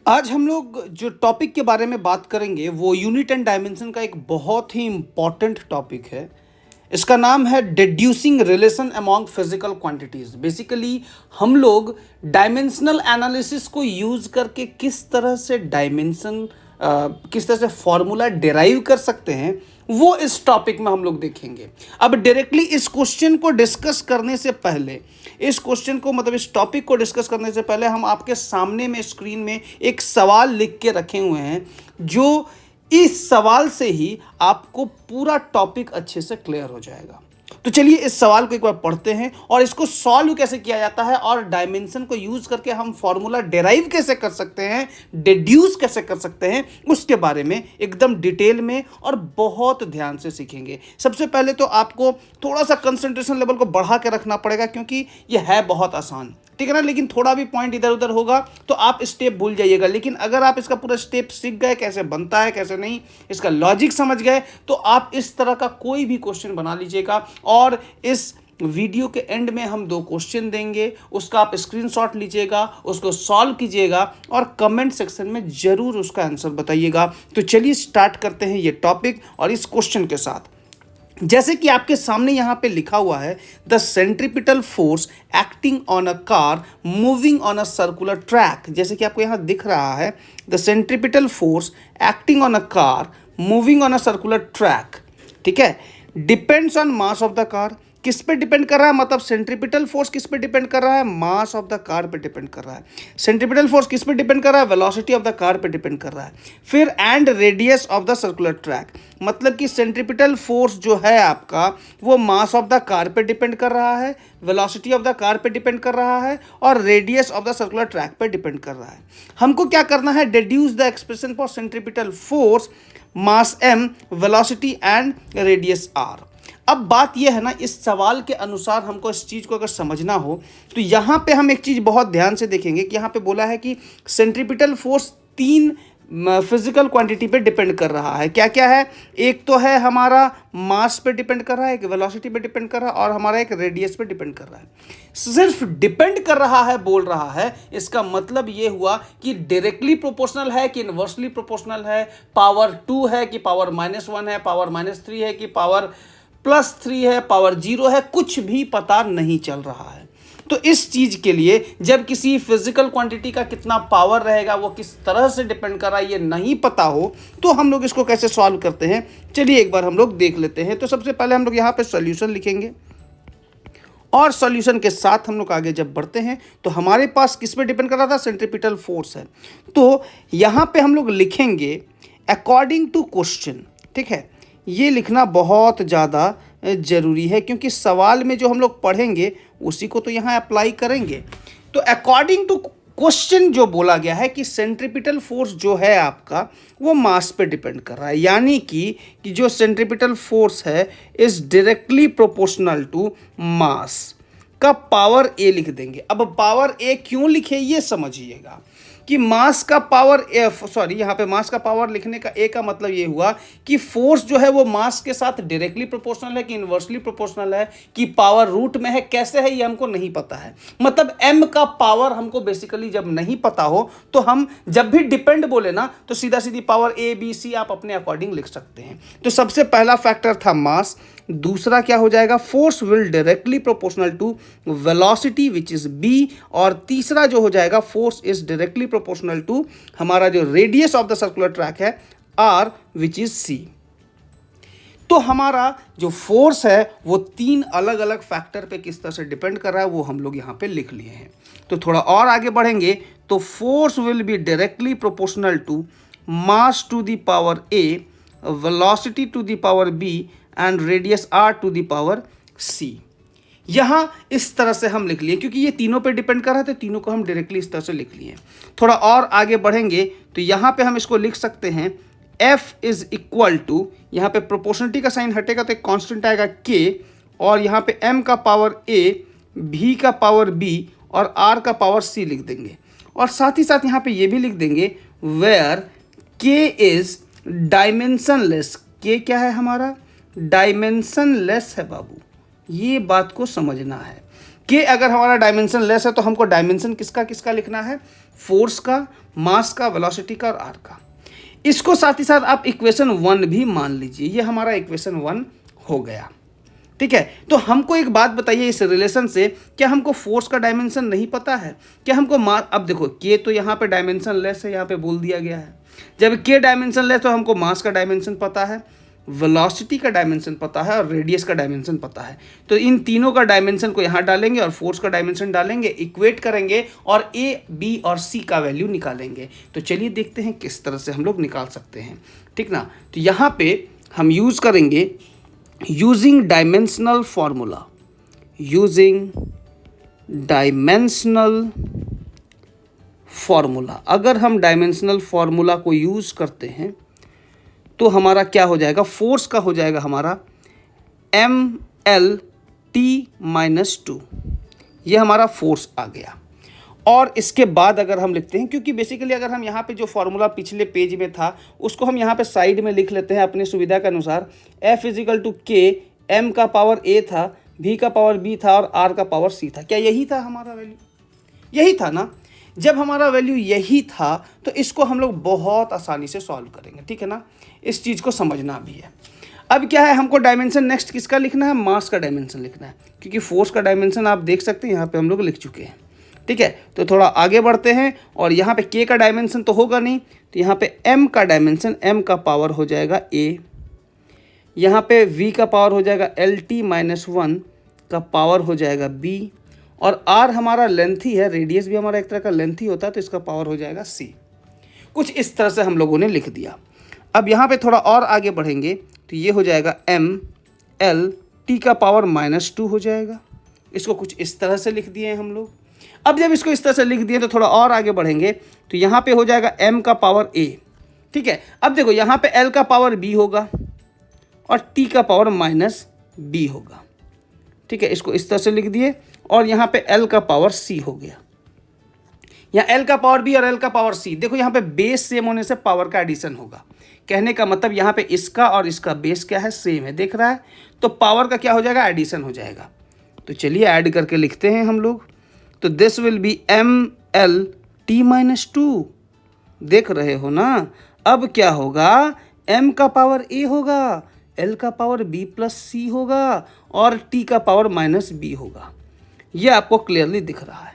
आज हम लोग जो टॉपिक के बारे में बात करेंगे वो यूनिट एंड डायमेंशन का एक बहुत ही इम्पॉर्टेंट टॉपिक है। इसका नाम है deducing relation among physical quantities. Basically हम लोग डायमेंशनल एनालिसिस को यूज़ करके किस तरह से किस तरह से फॉर्मूला डिराइव कर सकते हैं वो इस टॉपिक में हम लोग देखेंगे। अब डायरेक्टली इस क्वेश्चन को डिस्कस करने से पहले इस टॉपिक को डिस्कस करने से पहले हम आपके सामने में स्क्रीन में एक सवाल लिख के रखे हुए हैं, जो इस सवाल से ही आपको पूरा टॉपिक अच्छे से क्लियर हो जाएगा। तो चलिए इस सवाल को एक बार पढ़ते हैं और इसको सॉल्व कैसे किया जाता है और डायमेंशन को यूज करके हम फॉर्मूला डिराइव कैसे कर सकते हैं, डिड्यूस कैसे कर सकते हैं, उसके बारे में एकदम डिटेल में और बहुत ध्यान से सीखेंगे। सबसे पहले तो आपको थोड़ा सा कंसंट्रेशन लेवल को बढ़ा के रखना पड़ेगा, क्योंकि यह है बहुत आसान, ठीक है ना। लेकिन थोड़ा भी पॉइंट इधर उधर होगा तो आप स्टेप भूल जाइएगा। लेकिन अगर आप इसका पूरा स्टेप सीख गए, कैसे बनता है कैसे नहीं, इसका लॉजिक समझ गए, तो आप इस तरह का कोई भी क्वेश्चन बना लीजिएगा। और इस वीडियो के एंड में हम 2 क्वेश्चन देंगे, उसका आप स्क्रीनशॉट लीजिएगा, उसको सॉल्व कीजिएगा और कमेंट सेक्शन में जरूर उसका आंसर बताइएगा। तो चलिए स्टार्ट करते हैं ये टॉपिक और इस क्वेश्चन के साथ। जैसे कि आपके सामने यहां पे लिखा हुआ है, the centripetal force acting on a car moving on a circular track. जैसे कि आपको यहां दिख रहा है, the centripetal force acting on a car moving on a circular track, ठीक है, depends on mass of the car. किस पे डिपेंड कर रहा है, मतलब सेंट्रीपिटल फोर्स किस पे डिपेंड कर रहा है, मास ऑफ द कार पे डिपेंड कर रहा है। सेंट्रीपिटल फोर्स किस पे डिपेंड कर रहा है, वेलोसिटी ऑफ द कार पे डिपेंड कर रहा है। फिर and radius of the circular track, मतलब कि सेंट्रीपिटल फोर्स जो है आपका वो मास ऑफ द कार पे डिपेंड कर रहा है, वेलोसिटी ऑफ द कार पे डिपेंड कर रहा है और radius of the circular track पे डिपेंड कर रहा है। हमको क्या करना है, deduce the expression for centripetal force, mass m, velocity and radius r। अब बात यह है ना, इस सवाल के अनुसार हमको इस चीज़ को अगर समझना हो तो यहाँ पे हम एक चीज़ बहुत ध्यान से देखेंगे कि यहाँ पे बोला है कि सेंट्रीपिटल फोर्स 3 फिजिकल क्वांटिटी पे डिपेंड कर रहा है। क्या क्या है, एक तो है हमारा मास पे डिपेंड कर रहा है, एक वेलोसिटी पे डिपेंड कर रहा है और हमारा एक रेडियस पे डिपेंड कर रहा है। सिर्फ डिपेंड कर रहा है बोल रहा है, इसका मतलब ये हुआ कि डायरेक्टली प्रोपोर्शनल है कि इनवर्सली प्रोपोर्शनल है, पावर 2 है कि पावर -1 है, पावर -3 है कि पावर +3 है, पावर 0 है, कुछ भी पता नहीं चल रहा है। तो इस चीज के लिए जब किसी फिजिकल क्वांटिटी का कितना पावर रहेगा, वो किस तरह से डिपेंड कर रहा है, ये नहीं पता हो, तो हम लोग इसको कैसे सॉल्व करते हैं, चलिए एक बार हम लोग देख लेते हैं। तो सबसे पहले हम लोग यहाँ पे सॉल्यूशन लिखेंगे और सॉल्यूशन के साथ हम लोग आगे जब बढ़ते हैं तो हमारे पास किस पे डिपेंड कर रहा था, सेंट्रीपिटल फोर्स है। तो यहाँ पे हम लोग लिखेंगे अकॉर्डिंग टू क्वेश्चन, ठीक है। ये लिखना बहुत ज़्यादा ज़रूरी है, क्योंकि सवाल में जो हम लोग पढ़ेंगे उसी को तो यहाँ अप्लाई करेंगे। तो अकॉर्डिंग टू क्वेश्चन जो बोला गया है कि सेंट्रीपिटल फोर्स जो है आपका वो मास पे डिपेंड कर रहा है, यानी कि जो सेंट्रीपिटल फोर्स है is directly proportional to mass का पावर ए लिख देंगे। अब पावर ए क्यों लिखे ये समझिएगा कि मास का पावर यहाँ पे मास का पावर लिखने का ए का मतलब ये हुआ कि फोर्स जो है वो मास के साथ डायरेक्टली प्रोपोर्शनल है कि इनवर्सली प्रोपोर्शनल है कि पावर रूट में है, कैसे है ये हमको नहीं पता है। मतलब m का पावर हमको बेसिकली जब नहीं पता हो तो हम जब भी डिपेंड बोले ना तो सीधा सीधी पावर ए बी सी आप अपने अकॉर्डिंग लिख सकते हैं। तो सबसे पहला फैक्टर था मास, दूसरा क्या हो जाएगा, force will directly proportional to velocity which is B, और तीसरा जो हो जाएगा force is directly proportional to हमारा जो radius of the circular track है आर विच इज सी। तो हमारा जो फोर्स है वो 3 अलग अलग फैक्टर पे किस तरह से डिपेंड कर रहा है वो हम लोग यहाँ पे लिख लिए हैं। तो थोड़ा और आगे बढ़ेंगे तो force will be directly proportional to mass to the power A, velocity to the power B and radius R to the power C. यहाँ इस तरह से हम लिख लिए, क्योंकि ये तीनों पे डिपेंड कर रहा है तो तीनों को हम डायरेक्टली इस तरह से लिख लिए। थोड़ा और आगे बढ़ेंगे तो यहाँ पे हम इसको लिख सकते हैं F इज इक्वल टू, यहाँ पे प्रोपोर्शनलिटी का साइन हटेगा तो एक कांस्टेंट आएगा K, और यहाँ पे M का पावर A, V का पावर B और R का पावर C लिख देंगे। और साथ ही साथ यहाँ पे ये भी लिख देंगे where K is dimensionless. K क्या है हमारा, डायमेंशनलेस है बाबू, ये बात को समझना है। के अगर हमारा डायमेंशन लेस है तो हमको डायमेंशन किसका किसका लिखना है, फोर्स का, मास का, वेलोसिटी का और आर का। इसको साथ ही साथ आप इक्वेशन 1 भी मान लीजिए, ये हमारा इक्वेशन 1 हो गया। ठीक है, तो हमको एक बात बताइए इस रिलेशन से, क्या हमको फोर्स का डायमेंशन नहीं पता है, क्या हमको मास, अब देखो के तो यहाँ पे डायमेंशन लेस है, यहाँ पे बोल दिया गया है, जब के डायमेंशन लेस तो हमको मास का डायमेंशन पता है, वेलोसिटी का डायमेंशन पता है और रेडियस का डायमेंशन पता है। तो इन तीनों का डायमेंशन को यहाँ डालेंगे और फोर्स का डायमेंशन डालेंगे, इक्वेट करेंगे और ए, बी और सी का वैल्यू निकालेंगे। तो चलिए देखते हैं किस तरह से हम लोग निकाल सकते हैं, ठीक ना। तो यहाँ पे हम यूज़ करेंगे using dimensional formula, using dimensional formula. अगर हम डायमेंशनल फॉर्मूला को यूज़ करते हैं तो हमारा क्या हो जाएगा, फोर्स का हो जाएगा हमारा MLT-2, ये हमारा फोर्स आ गया। और इसके बाद अगर हम लिखते हैं, क्योंकि बेसिकली अगर हम यहाँ पे जो फॉर्मूला पिछले पेज में था उसको हम यहाँ पे साइड में लिख लेते हैं अपनी सुविधा के अनुसार। F = K, M का पावर A था, V का पावर B था और R का पावर C था। क्या यही था हमारा वैल्यू, यही था ना। जब हमारा वैल्यू यही था तो इसको हम लोग बहुत आसानी से सॉल्व करेंगे, ठीक है ना। इस चीज़ को समझना भी है। अब क्या है, हमको डायमेंशन नेक्स्ट किसका लिखना है, मास का डायमेंशन लिखना है, क्योंकि फोर्स का डायमेंशन आप देख सकते हैं यहाँ पे हम लोग लिख चुके हैं, ठीक है। तो थोड़ा आगे बढ़ते हैं और यहाँ पे के का डायमेंशन तो होगा नहीं, तो यहाँ पे एम का डायमेंशन, एम का पावर हो जाएगा ए, यहाँ पे वी का पावर हो जाएगा LT-1 का पावर हो जाएगा बी, और आर हमारा लेंथी है, रेडियस भी हमारा एक तरह का लेंथी होता है, तो इसका पावर हो जाएगा सी। कुछ इस तरह से हम लोगों ने लिख दिया। अब यहाँ पे थोड़ा और आगे बढ़ेंगे तो ये हो जाएगा MLT का पावर -2 हो जाएगा। इसको कुछ इस तरह से लिख दिए हैं हम लोग। अब जब इसको इस तरह से लिख दिए तो थोड़ा और आगे बढ़ेंगे तो यहाँ पे हो जाएगा M का पावर A, ठीक है। अब देखो यहाँ पे L का पावर B होगा और T का पावर -B होगा, ठीक है। इसको इस तरह से लिख दिए और यहाँ पे L का पावर C हो गया। यहाँ L का पावर B और L का पावर C, देखो यहाँ पे बेस सेम होने से पावर का एडिशन होगा। कहने का मतलब यहाँ पे इसका और इसका बेस क्या है, सेम है, देख रहा है, तो पावर का क्या हो जाएगा, एडिशन हो जाएगा। तो चलिए ऐड करके लिखते हैं हम लोग। तो दिस विल बी MLT-2, देख रहे हो ना। अब क्या होगा, M का पावर A होगा, L का पावर B+C होगा और T का पावर -B होगा। ये आपको क्लियरली दिख रहा है।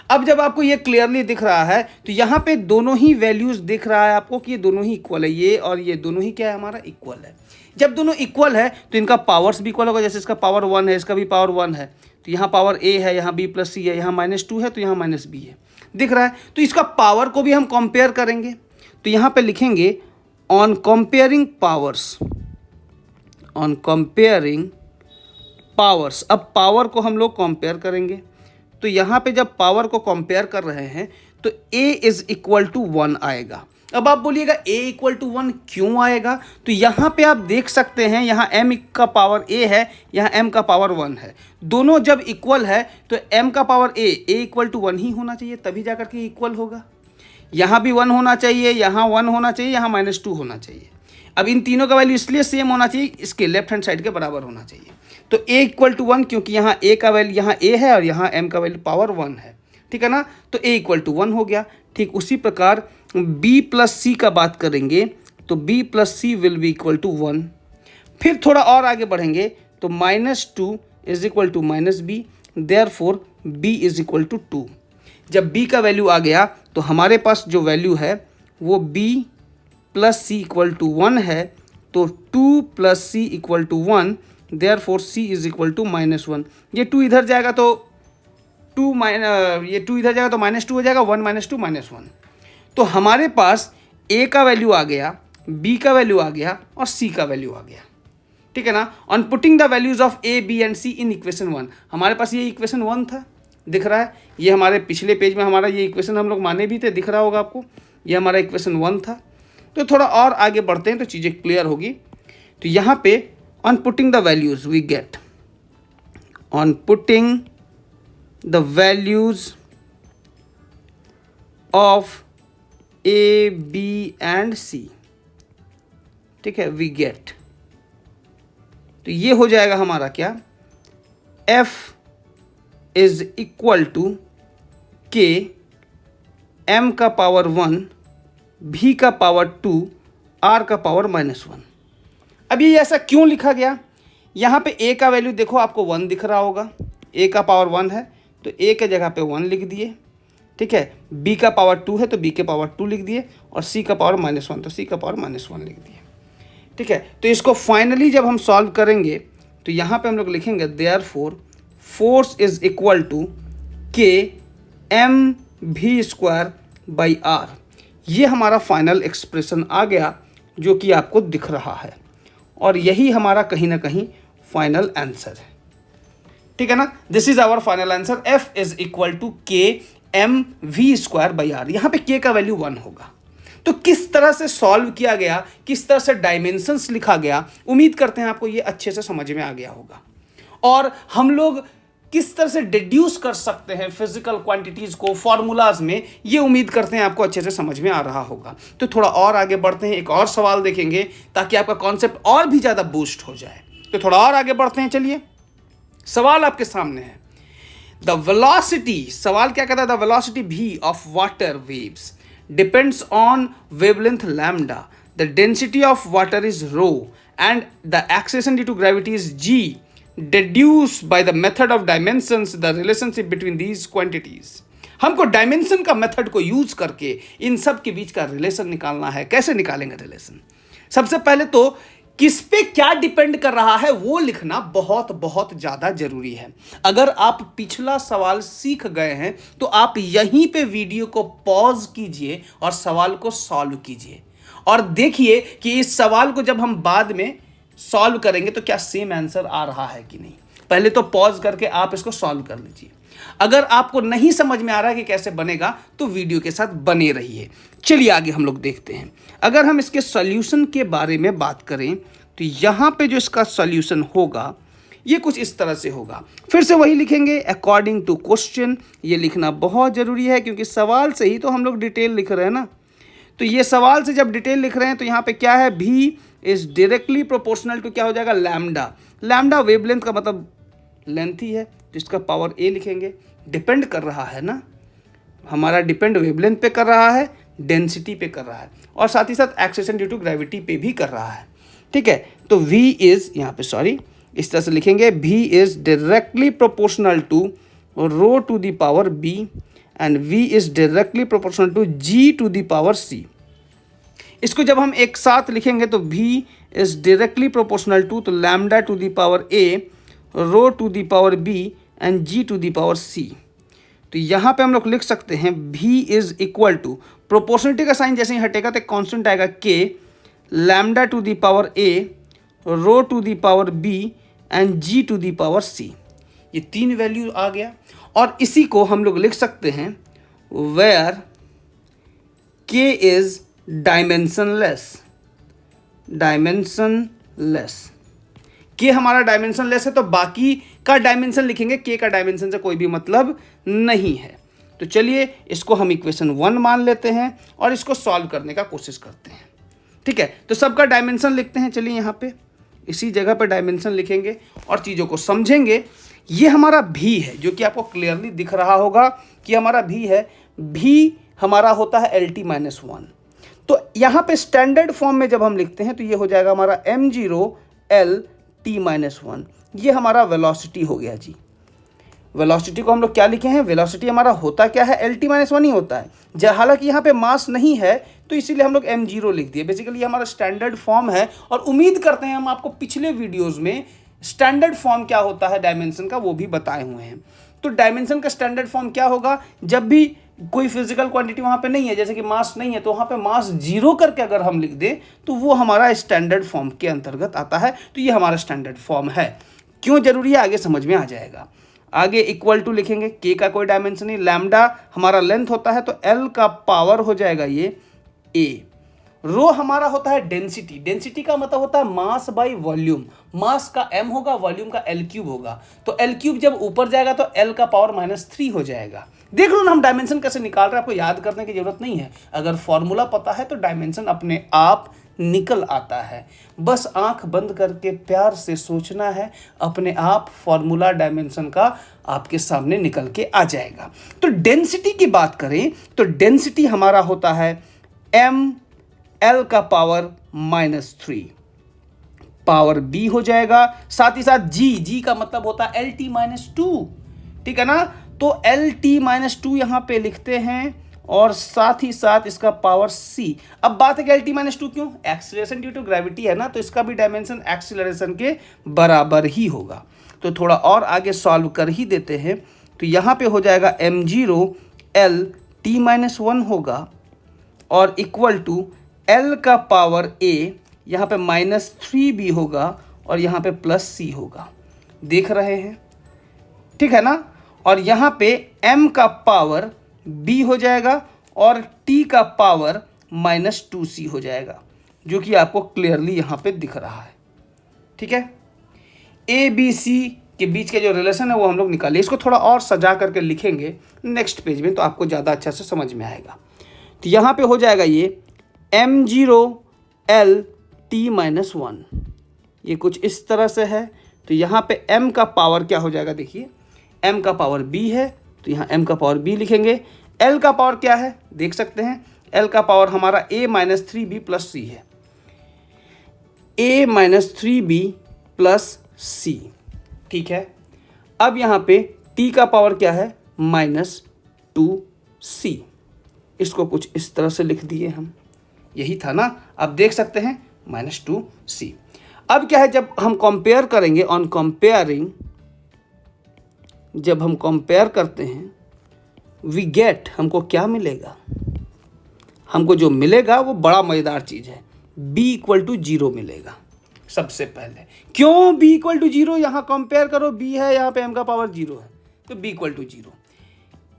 अब जब आपको ये क्लियरली दिख रहा है तो यहाँ पे दोनों ही वैल्यूज दिख रहा है आपको कि ये दोनों ही इक्वल है, ये और ये दोनों ही क्या है, हमारा इक्वल है। जब दोनों इक्वल है तो इनका पावर्स भी इक्वल होगा, जैसे इसका पावर 1 है, इसका भी पावर 1 है, तो यहाँ पावर A है, यहाँ B+C है, यहाँ -2 है तो यहाँ -B है, दिख रहा है। तो इसका पावर को भी हम कंपेयर करेंगे, तो यहाँ पे लिखेंगे on comparing powers, on comparing powers. अब पावर को हम लोग कंपेयर करेंगे, तो यहाँ पे जब पावर को कंपेयर कर रहे हैं तो A = 1 आएगा। अब आप बोलिएगा A = 1 क्यों आएगा, तो यहाँ पे आप देख सकते हैं, यहाँ M का पावर A है, यहाँ M का पावर 1 है। दोनों जब इक्वल है तो M का पावर A = 1 ही होना चाहिए, तभी जाकर के इक्वल होगा। यहाँ भी 1 होना चाहिए, यहाँ 1 होना चाहिए, यहाँ -2 होना चाहिए। अब इन तीनों का वैल्यू इसलिए सेम होना चाहिए, इसके लेफ्ट हैंड साइड के बराबर होना चाहिए। तो A = 1, क्योंकि यहाँ A का वैल्यू, यहाँ A है और यहाँ M का वैल्यू पावर 1 है, ठीक है ना। तो A = 1 हो गया। ठीक उसी प्रकार B+C का बात करेंगे तो B+C विल बी = 1। फिर थोड़ा और आगे बढ़ेंगे तो -2 = -B, देयरफॉर B = 2। जब B का वैल्यू आ गया तो हमारे पास जो वैल्यू है वो B+C = 1 है, तो 2+C = 1, देयरफॉर C = -1। ये 2 इधर जाएगा तो ये 2 इधर जाएगा तो -2 हो जाएगा, 1 - 2 -1। तो हमारे पास A का वैल्यू आ गया, B का वैल्यू आ गया और C का वैल्यू आ गया, ठीक है ना। On putting the values of A, B and C in equation 1, हमारे पास ये इक्वेशन 1 था, दिख रहा है। ये हमारे पिछले पेज में हमारा ये इक्वेशन हम लोग माने भी थे, दिख रहा होगा आपको, ये हमारा इक्वेशन 1 था। तो थोड़ा और आगे बढ़ते हैं तो चीज़ें क्लियर होगी। तो यहाँ पे on putting the values we get, on putting the values of A, B and C, ठीक है, वी गेट, तो ये हो जाएगा हमारा क्या, F इज इक्वल टू के m का पावर 1 v का पावर 2 r का पावर -1। अब ये ऐसा क्यों लिखा गया? यहाँ पे a का वैल्यू देखो आपको 1 दिख रहा होगा, a का पावर 1 है तो a के जगह पे 1 लिख दिए, ठीक है। b का पावर 2 है तो b के पावर 2 लिख दिए, और c का पावर -1 तो c का पावर -1 लिख दिए, ठीक है। तो इसको फाइनली जब हम सॉल्व करेंगे तो यहाँ पे हम लोग लिखेंगे therefore force is equal to K M V square by R. ये हमारा फाइनल एक्सप्रेशन आ गया जो कि आपको दिख रहा है, और यही हमारा कहीं ना कहीं फाइनल आंसर है, ठीक है ना। This is our final answer, F is equal to K M V square by R. यहाँ पे के का वैल्यू 1 होगा। तो किस तरह से सॉल्व किया गया, किस तरह से डायमेंशंस लिखा गया, उम्मीद करते हैं आपको ये अच्छे से समझ में आ गया होगा। और हम लोग किस तरह से डिड्यूस कर सकते हैं फिजिकल क्वांटिटीज को फॉर्मूलाज में, ये उम्मीद करते हैं आपको अच्छे से समझ में आ रहा होगा। तो थोड़ा और आगे बढ़ते हैं, एक और सवाल देखेंगे ताकि आपका कॉन्सेप्ट और भी ज़्यादा बूस्ट हो जाए। तो थोड़ा और आगे बढ़ते हैं, चलिए। सवाल आपके सामने है, द वेलोसिटी, सवाल क्या कहता है, the velocity v of water waves depends on wavelength lambda, the density of water is rho, and the acceleration due to gravity is g. Deduce by the method of dimensions the relationship between these quantities. हमको dimension का method को use करके इन सब के बीच का relation निकालना है। कैसे निकालेंगे रिलेशन? सबसे पहले तो किस पे क्या डिपेंड कर रहा है वो लिखना बहुत बहुत ज़्यादा जरूरी है। अगर आप पिछला सवाल सीख गए हैं तो आप यहीं पे वीडियो को पॉज कीजिए और सवाल को सॉल्व कीजिए, और देखिए कि इस सवाल को जब हम बाद में सॉल्व करेंगे तो क्या सेम आंसर आ रहा है कि नहीं। पहले तो पॉज करके आप इसको सॉल्व कर लीजिए। अगर आपको नहीं समझ में आ रहा है कि कैसे बनेगा तो वीडियो के साथ बने रहिए। चलिए आगे हम लोग देखते हैं। अगर हम इसके सॉल्यूशन के बारे में बात करें तो यहाँ पे जो इसका सॉल्यूशन होगा ये कुछ इस तरह से होगा। फिर से वही लिखेंगे अकॉर्डिंग टू क्वेश्चन। ये लिखना बहुत ज़रूरी है क्योंकि सवाल से ही तो हम लोग डिटेल लिख रहे हैं ना। तो ये सवाल से जब डिटेल लिख रहे हैं तो यहाँ पे क्या है, भी इज डायरेक्टली प्रोपोर्शनल टू क्या हो जाएगा, लैम्डा। लैम्डा वेवलेंथ का मतलब लेंथ ही है, तो इसका पावर ए लिखेंगे। डिपेंड कर रहा है ना, हमारा डिपेंड वेवलेंथ पे कर रहा है, डेंसिटी पे कर रहा है, और साथ ही साथ एक्सेलेरेशन ड्यू टू ग्रेविटी पे भी कर रहा है, ठीक है। तो v इज यहाँ पे सॉरी इस तरह से लिखेंगे, v is directly proportional to rho to the power b and v is directly proportional to g to the power c। इसको जब हम एक साथ लिखेंगे तो v is directly proportional to तो lambda to the power a rho to the power b and g to the power c। तो यहाँ पे हम लोग लिख सकते हैं v is equal to, proportionality का साइन जैसे ही हटेगा तो कांस्टेंट आएगा k lambda to the power a rho to the power b and g to the power c। ये तीन वैल्यू आ गया, और इसी को हम लोग लिख सकते हैं where k is dimensionless. k हमारा डायमेंशनलेस है तो बाकी का डायमेंशन लिखेंगे, k का डायमेंशन से कोई भी मतलब नहीं है। तो चलिए इसको हम इक्वेशन 1 मान लेते हैं और इसको सॉल्व करने का कोशिश करते हैं, ठीक है। तो सबका डायमेंशन लिखते हैं। चलिए यहाँ पे इसी जगह पर डायमेंशन लिखेंगे और चीज़ों को समझेंगे। ये हमारा भी है जो कि आपको क्लियरली दिख रहा होगा कि हमारा भी है। भी हमारा होता है LT-1। तो यहाँ पे स्टैंडर्ड फॉर्म में जब हम लिखते हैं तो ये हो जाएगा हमारा m0 LT-1। ये हमारा वेलोसिटी हो गया जी। वेलोसिटी को हम लोग क्या लिखे हैं, वेलोसिटी हमारा होता क्या है, LT-1 ही होता है। हालांकि यहाँ पे मास नहीं है तो इसीलिए हम लोग m0 लिख दिए। बेसिकली ये हमारा स्टैंडर्ड फॉर्म है, और उम्मीद करते हैं हम आपको पिछले वीडियोस में स्टैंडर्ड फॉर्म क्या होता है डायमेंशन का वो भी बताए हुए हैं। तो डायमेंशन का स्टैंडर्ड फॉर्म क्या होगा, जब भी कोई फिजिकल क्वांटिटी वहाँ पे नहीं है, जैसे कि मास नहीं है, तो वहाँ पे मास 0 करके अगर हम लिख दें तो वो हमारा स्टैंडर्ड फॉर्म के अंतर्गत आता है। तो ये हमारा स्टैंडर्ड फॉर्म है। क्यों जरूरी है आगे समझ में आ जाएगा। आगे इक्वल टू लिखेंगे, के का कोई डायमेंशन नहीं, लैम्डा हमारा लेंथ होता है तो एल का पावर हो जाएगा ये ए। रो हमारा होता है डेंसिटी। डेंसिटी का मतलब होता है मास बाई वॉल्यूम। मास का m होगा, वॉल्यूम का L क्यूब होगा। तो L क्यूब जब ऊपर जाएगा तो L का पावर -3 हो जाएगा। देख लो ना हम डायमेंशन कैसे निकाल रहे हैं, आपको याद करने की जरूरत नहीं है। अगर फॉर्मूला पता है तो डायमेंशन अपने आप निकल आता है। बस आंख बंद करके प्यार से सोचना है, अपने आप फॉर्मूला डायमेंशन का आपके सामने निकल के आ जाएगा। तो डेंसिटी की बात करें तो डेंसिटी हमारा होता है ml का पावर -3 पावर b हो जाएगा, साथ ही साथ g का मतलब होता है LT-2, ठीक है ना। तो LT-2 यहां पे लिखते हैं और साथ ही साथ इसका पावर c। अब बात है कि LT-2 क्यों, एक्सीलरेशन ड्यू टू ग्रेविटी है ना, तो इसका भी डायमेंशन एक्सीलरेशन के बराबर ही होगा। तो थोड़ा और आगे सॉल्व कर ही देते हैं। तो यहाँ पे हो जाएगा m0 LT-1 होगा और इक्वल टू L का पावर a, यहाँ पे -3b होगा और यहाँ पे +c होगा, देख रहे हैं, ठीक है ना। और यहाँ पे m का पावर b हो जाएगा और t का पावर -2c हो जाएगा, जो कि आपको क्लियरली यहाँ पे दिख रहा है, ठीक है। ए बी सी के बीच के जो रिलेशन है वो हम लोग निकाले, इसको थोड़ा और सजा करके लिखेंगे नेक्स्ट पेज में तो आपको ज़्यादा अच्छा से समझ में आएगा। तो यहाँ पे हो जाएगा ये m0 LT-1, ये कुछ इस तरह से है। तो यहाँ पे m का पावर क्या हो जाएगा, देखिए m का पावर b है, तो यहाँ m का पावर b लिखेंगे। l का पावर क्या है देख सकते हैं, l का पावर हमारा a-3b + c है, a-3b + c, ठीक है। अब यहाँ पे t का पावर क्या है -2c, इसको कुछ इस तरह से लिख दिए हम, यही था ना। अब देख सकते हैं -2c। अब क्या है, जब हम कंपेयर करेंगे ऑन कंपेयरिंग, जब हम कंपेयर करते हैं वी गेट, हमको क्या मिलेगा, हमको जो मिलेगा वो बड़ा मज़ेदार चीज़ है, b = 0 मिलेगा सबसे पहले। क्यों b = 0, यहाँ कंपेयर करो, b है यहाँ पे m का पावर 0 है, तो b = 0,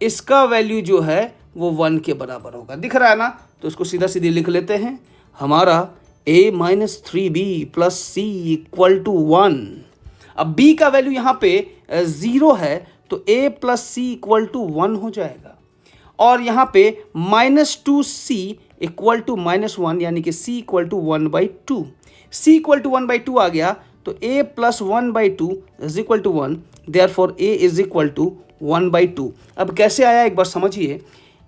इसका वैल्यू जो है वो 1 के बराबर होगा, दिख रहा है ना। तो उसको सीधा सीधे लिख लेते हैं, हमारा a-3b + c = 1। अब b का वैल्यू यहाँ पे 0 है तो a + c = 1 हो जाएगा, और यहाँ पे -2c = -1, यानी कि c = 1/2। c = 1/2 आ गया तो a + 1/2 = 1, देयरफॉर a = 1/2। अब कैसे आया एक बार समझिए,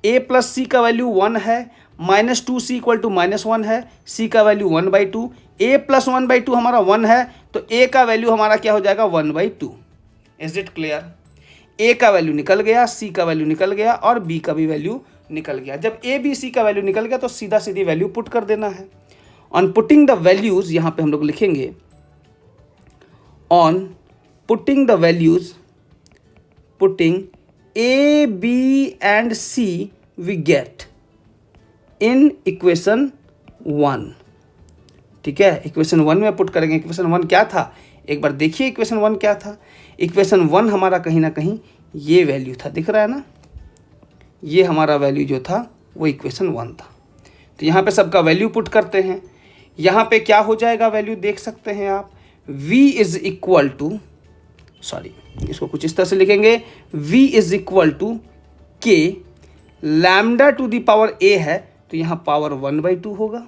a + c का वैल्यू 1 है, -2c = -1 है, c का वैल्यू 1/2, a + 1/2 हमारा 1 है, तो a का वैल्यू हमारा क्या हो जाएगा 1/2। इज इट क्लियर, a का वैल्यू निकल गया, c का वैल्यू निकल गया और b का भी वैल्यू निकल गया। जब a b c का वैल्यू निकल गया तो सीधा सीधी वैल्यू पुट कर देना है। ऑन पुटिंग द वैल्यूज, यहाँ पे हम लोग लिखेंगे on putting the values, putting a b and c we get in equation 1, ठीक है। इक्वेशन 1 में पुट करेंगे। इक्वेशन 1 क्या था, एक बार देखिए इक्वेशन 1 क्या था। इक्वेशन 1 हमारा कहीं ना कहीं ये वैल्यू था, दिख रहा है ना, ये हमारा वैल्यू जो था वो इक्वेशन 1 था। तो यहाँ पे सबका वैल्यू पुट करते हैं, यहाँ पे क्या हो जाएगा वैल्यू देख सकते हैं आप, v = सॉरी इसको कुछ इस तरह से लिखेंगे, v = k, lambda to the power a है तो यहाँ पावर 1/2 होगा,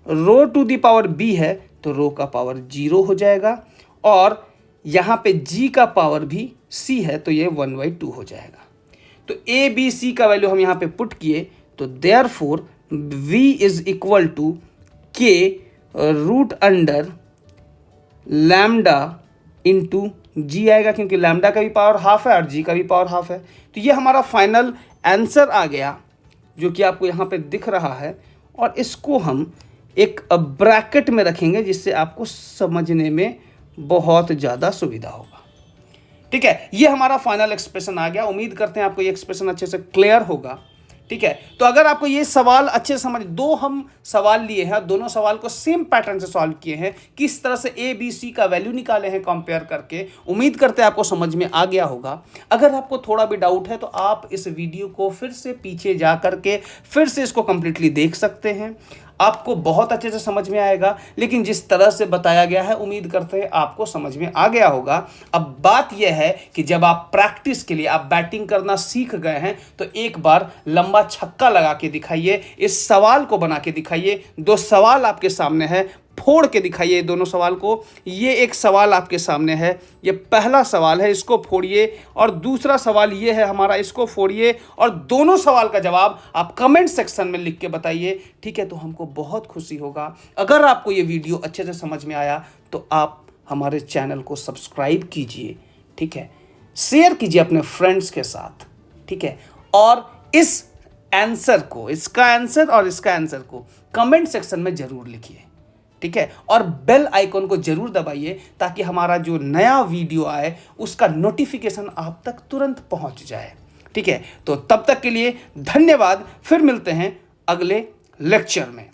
rho to the power b है तो रो का पावर 0 हो जाएगा, और यहाँ पे g का पावर भी c है तो ये 1/2 हो जाएगा। तो a b c का वैल्यू हम यहाँ पे पुट किए तो देयरफॉर v = k √अंडर लैम्डा इंटू जी आएगा, क्योंकि लैम्डा का भी पावर हाफ है और जी का भी पावर हाफ है। तो ये हमारा फाइनल आंसर आ गया जो कि आपको यहाँ पे दिख रहा है, और इसको हम एक ब्रैकेट में रखेंगे जिससे आपको समझने में बहुत ज़्यादा सुविधा होगा, ठीक है। ये हमारा फाइनल एक्सप्रेशन आ गया। उम्मीद करते हैं आपको ये एक्सप्रेशन अच्छे से क्लियर होगा, ठीक है। तो अगर आपको ये सवाल अच्छे से समझ, दो हम सवाल लिए हैं, दोनों सवाल को सेम पैटर्न से सॉल्व किए हैं, किस तरह से ए बी सी का वैल्यू निकाले हैं कंपेयर करके। उम्मीद करते हैं आपको समझ में आ गया होगा। अगर आपको थोड़ा भी डाउट है तो आप इस वीडियो को फिर से पीछे जा करके फिर से इसको कंप्लीटली देख सकते हैं। आपको बहुत अच्छे से समझ में आएगा, लेकिन जिस तरह से बताया गया है उम्मीद करते हैं आपको समझ में आ गया होगा। अब बात यह है कि जब आप प्रैक्टिस के लिए आप बैटिंग करना सीख गए हैं तो एक बार लंबा छक्का लगा के दिखाइए, इस सवाल को बना के दिखाइए। दो सवाल आपके सामने है, फोड़ के दिखाइए दोनों सवाल को। ये एक सवाल आपके सामने है, ये पहला सवाल है, इसको फोड़िए, और दूसरा सवाल ये है हमारा, इसको फोड़िए, और दोनों सवाल का जवाब आप कमेंट सेक्शन में लिख के बताइए, ठीक है। तो हमको बहुत खुशी होगा। अगर आपको ये वीडियो अच्छे से समझ में आया तो आप हमारे चैनल को सब्सक्राइब कीजिए, ठीक है, शेयर कीजिए अपने फ्रेंड्स के साथ, ठीक है, और इस आंसर को, इसका आंसर और इसका आंसर को कमेंट सेक्शन में जरूर लिखिए, ठीक है, और बेल आइकन को जरूर दबाइए ताकि हमारा जो नया वीडियो आए उसका नोटिफिकेशन आप तक तुरंत पहुंच जाए, ठीक है। तो तब तक के लिए धन्यवाद, फिर मिलते हैं अगले लेक्चर में।